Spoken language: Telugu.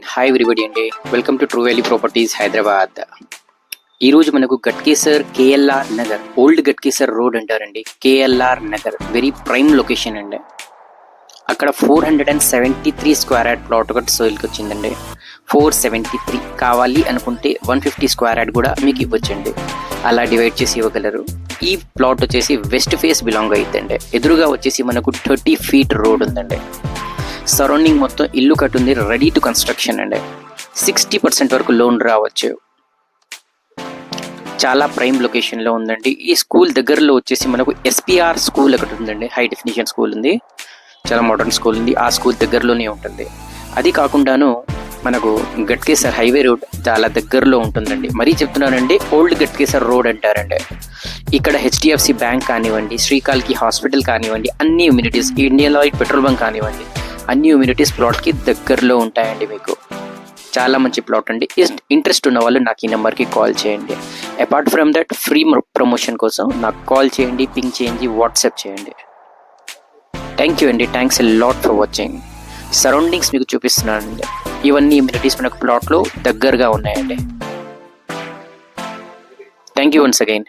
హాయ్ ఎవ్రీబడి అండి, welcome to True Valley properties Hyderabad. ఈరోజు మనకు Ghatkesar KLR Nagar, old Ghatkesar road అంటారండి. KLR Nagar very prime location అండి. అక్కడ 473 స్క్వేర్ యార్డ్ ప్లాట్ ఒకటి సేల్కి వచ్చిందండి. 473 కావాలి అనుకుంటే 150 స్క్వేర్ యార్డ్ కూడా మీకు ఇవ్వచ్చండి. అలా డివైడ్ చేసి ఇవ్వగలరు. ఈ ప్లాట్ వచ్చేసి వెస్ట్ ఫేస్ బిలాంగ్ అవుతుందండి. ఎదురుగా వచ్చేసి మనకు 30 ఫీట్ రోడ్ ఉందండి. సరౌండింగ్ మొత్తం ఇల్లు కట్టుంది, రెడీ టు కన్స్ట్రక్షన్ అండి. 60% వరకు లోన్ రావచ్చు. చాలా ప్రైమ్ లొకేషన్లో ఉందండి. ఈ స్కూల్ దగ్గరలో వచ్చేసి మనకు ఎస్పీఆర్ స్కూల్ ఒకటి ఉందండి. హై డెఫినిషన్ స్కూల్ ఉంది, చాలా మోడర్న్ స్కూల్ ఉంది. ఆ స్కూల్ దగ్గరలోనే ఉంటుంది. అది కాకుండాను మనకు గట్కేసర్ హైవే రోడ్ చాలా దగ్గరలో ఉంటుందండి. మరీ చెప్తున్నానండి, ఓల్డ్ గట్కేసర్ రోడ్ అంటారండి. ఇక్కడ హెచ్డిఎఫ్సి బ్యాంక్ కానివ్వండి, శ్రీకాల్కి హాస్పిటల్ కానివ్వండి, అన్ని immunities, Indian oil petrol bunk కానివ్వండి, అన్ని ఇమ్యూనిటీస్ ప్లాట్కి దగ్గరలో ఉంటాయండి. మీకు చాలా మంచి ప్లాట్ అండి. ఇంట్రెస్ట్ ఉన్న వాళ్ళు నాకు ఈ నెంబర్కి కాల్ చేయండి. Apart from that free promotion కోసం నాకు కాల్ చేయండి, పింక్ చేయండి, వాట్సాప్ చేయండి. థ్యాంక్ యూ అండి. Thanks a lot for watching. Surroundings మీకు చూపిస్తున్నానండి. ఇవన్నీ ఇమ్యూనిటీస్ మనకు ప్లాట్లో దగ్గరగా ఉన్నాయండి. Thank you once again.